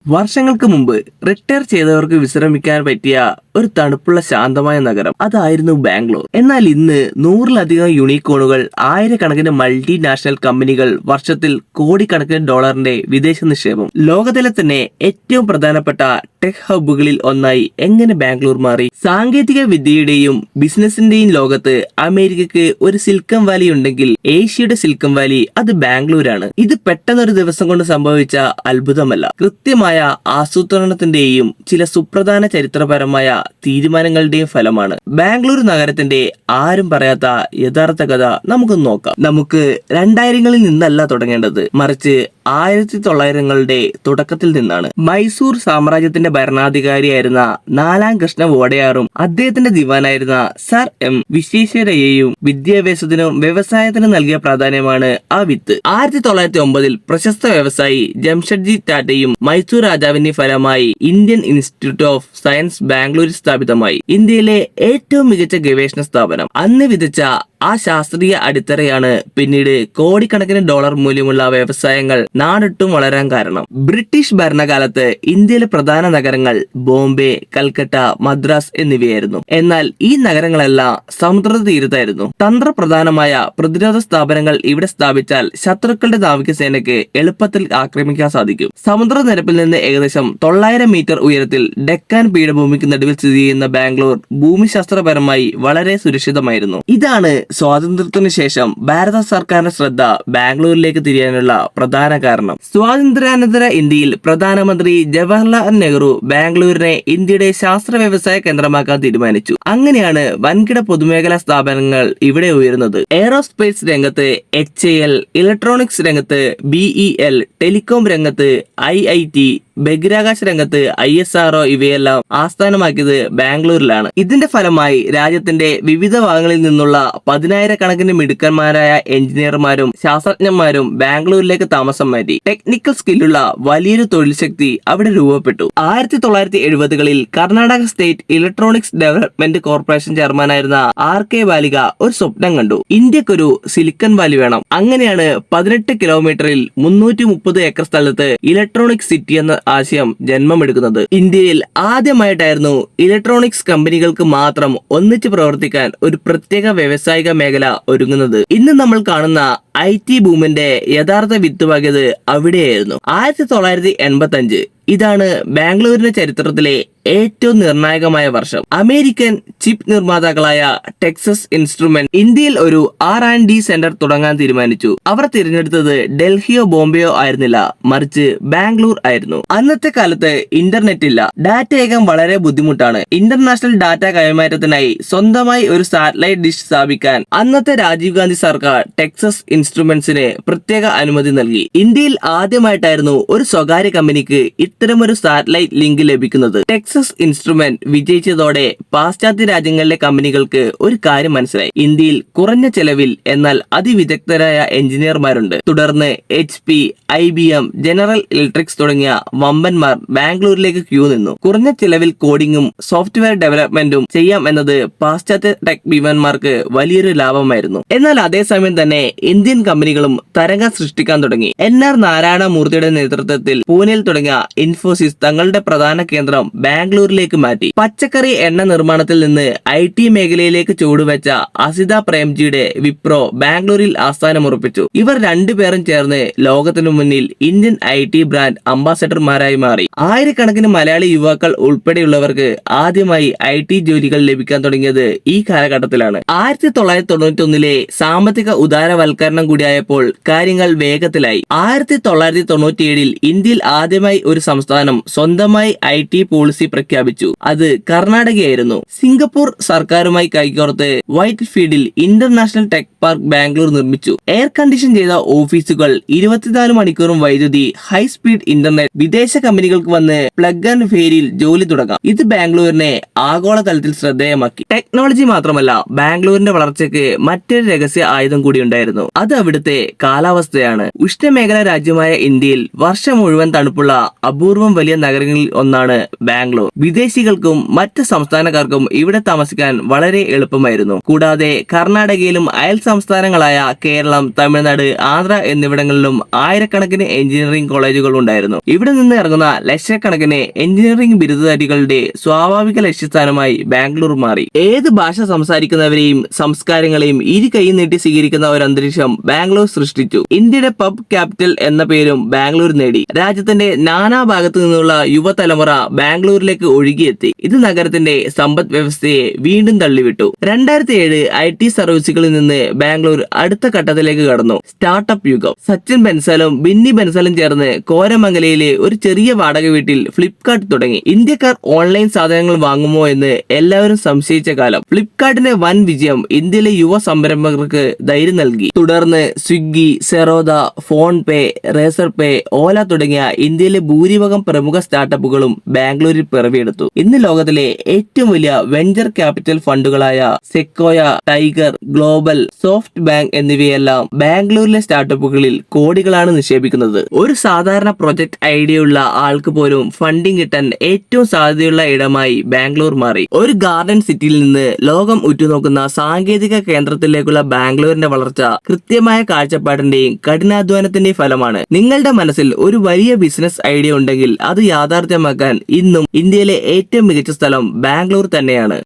വർഷങ്ങൾക്ക് മുമ്പ് റിട്ടയർ ചെയ്തവർക്ക് വിശ്രമിക്കാൻ പറ്റിയ ഒരു തണുപ്പുള്ള ശാന്തമായ നഗരം അതായിരുന്നു ബാംഗ്ലൂർ. എന്നാൽ ഇന്ന് 100-ലധികം യൂണിക്കോണുകൾ, ആയിരക്കണക്കിന് മൾട്ടിനാഷണൽ കമ്പനികൾ, വർഷത്തിൽ കോടിക്കണക്കിന് ഡോളറിന്റെ വിദേശ നിക്ഷേപം, ലോകത്തിലെ തന്നെ ഏറ്റവും പ്രധാനപ്പെട്ട ടെക് ഹബ്ബുകളിൽ ഒന്നായി എങ്ങനെ ബാംഗ്ലൂർ മാറി? സാങ്കേതിക വിദ്യയുടെയും ബിസിനസിന്റെയും ലോകത്ത് അമേരിക്കക്ക് ഒരു സിലിക്കൺ വാലി ഉണ്ടെങ്കിൽ ഏഷ്യയുടെ സിലിക്കൺ വാലി അത് ബാംഗ്ലൂരാണ്. ഇത് പെട്ടെന്നൊരു ദിവസം കൊണ്ട് സംഭവിച്ച അത്ഭുതമല്ല, കൃത്യമായ ആസൂത്രണത്തിന്റെയും ചില സുപ്രധാന ചരിത്രപരമായ തീരുമാനങ്ങളുടെയും ഫലമാണ്. ബാംഗ്ലൂർ നഗരത്തിന്റെ ആരും പറയാത്ത യഥാർത്ഥ കഥ നമുക്ക് നോക്കാം. നമുക്ക് 2000-കളിൽ നിന്നല്ല തുടങ്ങേണ്ടത്, മറിച്ച് 1900-കളുടെ തുടക്കത്തിൽ നിന്നാണ്. മൈസൂർ സാമ്രാജ്യത്തിന്റെ ഭരണാധികാരിയായിരുന്ന 4-ാം കൃഷ്ണ വോഡയാറും അദ്ദേഹത്തിന്റെ ദിവാനായിരുന്ന സർ എം വിശ്വേശ്വരയ്യയും വിദ്യാഭ്യാസത്തിനും വ്യവസായത്തിനും നൽകിയ പ്രാധാന്യമാണ് ആ വിത്ത്. 1909-ൽ പ്രശസ്ത വ്യവസായി ജംഷഡ്ജി ടാറ്റയും മൈസൂർ രാജാവിന്റെ ഫലമായി ഇന്ത്യൻ ഇൻസ്റ്റിറ്റ്യൂട്ട് ഓഫ് സയൻസ് ബാംഗ്ലൂരിൽ സ്ഥാപിതമായി. ഇന്ത്യയിലെ ഏറ്റവും മികച്ച ഗവേഷണ സ്ഥാപനം. അന്ന് വിധിച്ച ആ ശാസ്ത്രീയ അടിത്തറയാണ് പിന്നീട് കോടിക്കണക്കിന് ഡോളർ മൂല്യമുള്ള വ്യവസായങ്ങൾ നാടൊട്ടും വളരാൻ കാരണം. ബ്രിട്ടീഷ് ഭരണകാലത്ത് ഇന്ത്യയിലെ പ്രധാന നഗരങ്ങൾ ബോംബെ, കൽക്കട്ട, മദ്രാസ് എന്നിവയായിരുന്നു. എന്നാൽ ഈ നഗരങ്ങളെല്ലാം സമുദ്ര തീരത്തായിരുന്നു. തന്ത്രപ്രധാനമായ പ്രതിരോധ സ്ഥാപനങ്ങൾ ഇവിടെ സ്ഥാപിച്ചാൽ ശത്രുക്കളുടെ നാവികസേനയ്ക്ക് എളുപ്പത്തിൽ ആക്രമിക്കാൻ സാധിക്കും. സമുദ്രനിരപ്പിൽ നിന്ന് ഏകദേശം 900 മീറ്റർ ഉയരത്തിൽ ഡെക്കാൻ പീഠഭൂമിക്ക് നടുവിൽ സ്ഥിതി ചെയ്യുന്ന ബാംഗ്ലൂർ ഭൂമിശാസ്ത്രപരമായി വളരെ സുരക്ഷിതമായിരുന്നു. ഇതാണ് സ്വാതന്ത്ര്യത്തിനു ശേഷം ഭാരത സർക്കാരിന്റെ ശ്രദ്ധ ബാംഗ്ലൂരിലേക്ക് തിരിയാനുള്ള പ്രധാന കാരണം. സ്വാതന്ത്ര്യാനന്തര ഇന്ത്യയിൽ പ്രധാനമന്ത്രി ജവഹർലാൽ നെഹ്റു ബാംഗ്ലൂരിനെ ഇന്ത്യയുടെ ശാസ്ത്ര വ്യവസായ കേന്ദ്രമാക്കാൻ തീരുമാനിച്ചു. അങ്ങനെയാണ് വൻകിട പൊതുമേഖലാ സ്ഥാപനങ്ങൾ ഇവിടെ ഉയരുന്നത്. എയറോസ്പേസ് രംഗത്ത് HAL, ഇലക്ട്രോണിക്സ് രംഗത്ത് BEL, ടെലികോം രംഗത്ത് IIT, ബഹിരാകാശ രംഗത്ത് ISRO ഇവയെല്ലാം ആസ്ഥാനമാക്കിയത് ബാംഗ്ലൂരിലാണ്. ഇതിന്റെ ഫലമായി രാജ്യത്തിന്റെ വിവിധ ഭാഗങ്ങളിൽ നിന്നുള്ള 10,000-കണക്കിന് മിടുക്കന്മാരായ എഞ്ചിനീയർമാരും ശാസ്ത്രജ്ഞന്മാരും ബാംഗ്ലൂരിലേക്ക് താമസം മാറ്റി. ടെക്നിക്കൽ സ്കില്ലുള്ള വലിയൊരു തൊഴിൽ ശക്തി അവിടെ രൂപപ്പെട്ടു. 1970-കളിൽ Karnataka State Electronics Development Corporation ചെയർമാനായിരുന്ന RK ബാലിക ഒരു സ്വപ്നം കണ്ടു. ഇന്ത്യക്കൊരു സിലിക്കൺ വാലി വേണം. അങ്ങനെയാണ് 18 കിലോമീറ്ററിൽ 330 ഏക്കർ സ്ഥലത്ത് ഇലക്ട്രോണിക് സിറ്റി എന്ന ആശയം ജന്മമെടുക്കുന്നത്. ഇന്ത്യയിൽ ആദ്യമായിട്ടായിരുന്നു ഇലക്ട്രോണിക്സ് കമ്പനികൾക്ക് മാത്രം ഒന്നിച്ച് പ്രവർത്തിക്കാൻ ഒരു പ്രത്യേക വ്യവസായിക മേഖല ഒരുങ്ങുന്നത്. ഇന്ന് നമ്മൾ കാണുന്ന IT ബൂമിന്റെ യഥാർത്ഥ വിത്തുപാകിയത് അവിടെയായിരുന്നു. 1985 ഇതാണ് ബാംഗ്ലൂരിന്റെ ചരിത്രത്തിലെ ഏറ്റവും നിർണായകമായ വർഷം. അമേരിക്കൻ ചിപ്പ് നിർമ്മാതാക്കളായ ടെക്സസ് ഇൻസ്ട്രുമെന്റ് ഇന്ത്യയിൽ ഒരു R&D സെന്റർ തുടങ്ങാൻ തീരുമാനിച്ചു. അവർ തിരഞ്ഞെടുത്തത് ഡൽഹിയോ ബോംബെയോ ആയിരുന്നില്ല, മറിച്ച് ബാംഗ്ലൂർ ആയിരുന്നു. അന്നത്തെ കാലത്ത് ഇന്റർനെറ്റ് ഇല്ല, ഡാറ്റ അയക്കാൻ വളരെ ബുദ്ധിമുട്ടാണ്. ഇന്റർനാഷണൽ ഡാറ്റ കൈമാറ്റത്തിനായി സ്വന്തമായി ഒരു സാറ്റലൈറ്റ് ഡിഷ് സ്ഥാപിക്കാൻ അന്നത്തെ രാജീവ് ഗാന്ധി സർക്കാർ ടെക്സസ് ഇൻസ്ട്രുമെന്റ്സിന് പ്രത്യേക അനുമതി നൽകി. ഇന്ത്യയിൽ ആദ്യമായിട്ടായിരുന്നു ഒരു സ്വകാര്യ കമ്പനിക്ക് ഇത്തരമൊരു സാറ്റലൈറ്റ് ലിങ്ക് ലഭിക്കുന്നത്. ടെക്സസ് ഇൻസ്ട്രുമെന്റ് വിജയിച്ചതോടെ പാശ്ചാത്യ രാജ്യങ്ങളിലെ കമ്പനികൾക്ക് ഒരു കാര്യം മനസ്സിലായി: ഇന്ത്യയിൽ കുറഞ്ഞ ചെലവിൽ എന്നാൽ അതിവിദഗ്ധരായ എഞ്ചിനീയർമാരുണ്ട്. തുടർന്ന് HP, IBM, ജനറൽ ഇലക്ട്രിക്സ് തുടങ്ങിയ വമ്പന്മാർ ബാംഗ്ലൂരിലേക്ക് ക്യൂ നിന്നു. കുറഞ്ഞ ചെലവിൽ കോഡിങ്ങും സോഫ്റ്റ്വെയർ ഡെവലപ്മെന്റും ചെയ്യാം എന്നത് പാശ്ചാത്യ ടെക് ഭീമന്മാർക്ക് വലിയൊരു ലാഭമായിരുന്നു. എന്നാൽ അതേസമയം തന്നെ ഇന്ത്യൻ കമ്പനികളും തരംഗം സൃഷ്ടിക്കാൻ തുടങ്ങി. NR നാരായണ മൂർത്തിയുടെ നേതൃത്വത്തിൽ പൂനെയിൽ തുടങ്ങിയ ഇൻഫോസിസ് തങ്ങളുടെ പ്രധാന കേന്ദ്രം ബാംഗ്ലൂരിലേക്ക് മാറ്റി. പച്ചക്കറി എണ്ണ നിർമ്മാണത്തിൽ നിന്ന് IT മേഖലയിലേക്ക് ചുവടുവെച്ച അസിത പ്രേംജിയുടെ വിപ്രോ ബാംഗ്ലൂരിൽ ആസ്ഥാനമുറപ്പിച്ചു. ഇവർ രണ്ടുപേരും ചേർന്ന് ലോകത്തിനു മുന്നിൽ ഇന്ത്യൻ IT ബ്രാൻഡ് അംബാസഡർമാരായി മാറി. ആയിരക്കണക്കിന് മലയാളി യുവാക്കൾ ഉൾപ്പെടെയുള്ളവർക്ക് ആദ്യമായി IT ജോലികൾ ലഭിക്കാൻ തുടങ്ങിയത് ഈ കാലഘട്ടത്തിലാണ്. 1991-ലെ സാമ്പത്തിക ഉദാരവൽക്കരണം കൂടിയായപ്പോൾ കാര്യങ്ങൾ വേഗത്തിലായി. 1997-ൽ ഇന്ത്യയിൽ ആദ്യമായി ഒരു സംസ്ഥാനം സ്വന്തമായി IT പോളിസി പ്രഖ്യാപിച്ചു. അത് കർണാടകയായിരുന്നു. സിംഗപ്പൂർ സർക്കാരുമായി കൈകോർത്ത് വൈറ്റ് ഫീൽഡിൽ ഇന്റർനാഷണൽ ടെക് പാർക്ക് ബാംഗ്ലൂർ നിർമ്മിച്ചു. എയർ കണ്ടീഷൻ ചെയ്ത ഓഫീസുകൾ, 24 മണിക്കൂറും വൈദ്യുതി, ഹൈ സ്പീഡ് ഇന്റർനെറ്റ്, വിദേശ കമ്പനികൾക്ക് വന്ന് പ്ലഗ് ആൻഡ് ഫെയറിൽ ജോലി തുടങ്ങാം. ഇത് ബാംഗ്ലൂരിനെ ആഗോളതലത്തിൽ ശ്രദ്ധേയമാക്കി. ടെക്നോളജി മാത്രമല്ല, ബാംഗ്ലൂരിന്റെ വളർച്ചയ്ക്ക് മറ്റൊരു രഹസ്യ ആയുധം കൂടി ഉണ്ടായിരുന്നു. അത് അവിടുത്തെ കാലാവസ്ഥയാണ്. ഉഷ്ണമേഖലാ രാജ്യമായ ഇന്ത്യയിൽ വർഷം മുഴുവൻ തണുപ്പുള്ള അപൂർവം വലിയ നഗരങ്ങളിൽ ഒന്നാണ് ബാംഗ്ലൂർ. ബാംഗ്ലൂർ. വിദേശികൾക്കും മറ്റ് സംസ്ഥാനക്കാർക്കും ഇവിടെ താമസിക്കാൻ വളരെ എളുപ്പമായിരുന്നു. കൂടാതെ കർണാടകയിലും അയൽ സംസ്ഥാനങ്ങളായ കേരളം, തമിഴ്നാട്, ആന്ധ്ര എന്നിവിടങ്ങളിലും ആയിരക്കണക്കിന് എഞ്ചിനീയറിംഗ് കോളേജുകൾ ഉണ്ടായിരുന്നു. ഇവിടെ നിന്ന് ഇറങ്ങുന്ന ലക്ഷക്കണക്കിന് എഞ്ചിനീയറിംഗ് ബിരുദധാരികളുടെ സ്വാഭാവിക ലക്ഷ്യസ്ഥാനമായി ബാംഗ്ലൂർ മാറി. ഏത് ഭാഷ സംസാരിക്കുന്നവരെയും സംസ്കാരങ്ങളെയും ഇരു കൈ നീട്ടി സ്വീകരിക്കുന്ന ഒരു അന്തരീക്ഷം ബാംഗ്ലൂർ സൃഷ്ടിച്ചു. ഇന്ത്യയുടെ പബ് ക്യാപിറ്റൽ എന്ന പേരും ബാംഗ്ലൂർ നേടി. രാജ്യത്തിന്റെ നാനാഭാഗത്തു നിന്നുള്ള യുവതലമുറ ബാംഗ്ലൂരിലേക്ക് ഒഴുകിയെത്തി. ഇത് നഗരത്തിന്റെ സമ്പദ് വ്യവസ്ഥയെ വീണ്ടും തള്ളിവിട്ടു. 2007 IT സർവീസുകളിൽ നിന്ന് ബാംഗ്ലൂർ അടുത്ത ഘട്ടത്തിലേക്ക് കടന്നു. സ്റ്റാർട്ടപ്പ് യുഗം. സച്ചിൻ ബൻസാലും ബിന്നി ബൻസാലും ചേർന്ന് കോരമംഗലയിലെ ഒരു ചെറിയ വാടക വീട്ടിൽ ഫ്ലിപ്കാർട്ട് തുടങ്ങി. ഇന്ത്യക്കാർ ഓൺലൈൻ സാധനങ്ങൾ വാങ്ങുമോ എന്ന് എല്ലാവരും സംശയിച്ച കാലം. ഫ്ലിപ്കാർട്ടിന്റെ വൻ വിജയം ഇന്ത്യയിലെ യുവ സംരംഭകർക്ക് ധൈര്യം നൽകി. തുടർന്ന് സ്വിഗ്ഗി, സെറോദ, ഫോൺ പേ, റേസർ പേ, ഓല തുടങ്ങിയ ഇന്ത്യയിലെ ഭൂരിഭാഗം പ്രമുഖ സ്റ്റാർട്ടപ്പുകളും ബാംഗ്ലൂരിൽ പിറവിയെടുത്തു. ഇന്ന് ലോകത്തിലെ ഏറ്റവും വലിയ വെഞ്ചർ ക്യാപിറ്റൽ ഫണ്ടുകളായ Sequoia, Tiger, Global, SoftBank എന്നിവയെല്ലാം ബാംഗ്ലൂരിലെ സ്റ്റാർട്ടപ്പുകളിൽ കോടികളാണ് നിക്ഷേപിക്കുന്നത്. ഒരു സാധാരണ പ്രൊജക്ട് ഐഡിയയുള്ള ആൾക്ക് പോലും ഫണ്ടിംഗ് കിട്ടാൻ ഏറ്റവും സാധ്യതയുള്ള ഇടമായി ബാംഗ്ലൂർ മാറി. ഒരു ഗാർഡൻ സിറ്റിയിൽ നിന്ന് ലോകം ഉറ്റുനോക്കുന്ന സാങ്കേതിക കേന്ദ്രത്തിലേക്കുള്ള ബാംഗ്ലൂരിന്റെ വളർച്ച കൃത്യമായ കാഴ്ചപ്പാടിന്റെയും കഠിനാധ്വാനത്തിന്റെയും ഫലമാണ്. നിങ്ങളുടെ മനസ്സിൽ ഒരു വലിയ ബിസിനസ് ഐഡിയ ഉണ്ടെങ്കിൽ അത് യാഥാർത്ഥ്യമാക്കാൻ ഇന്നും ഇന്ത്യയിലെ ഏറ്റവും മികച്ച സ്ഥലം ബാംഗ്ലൂർ തന്നെയാണ്.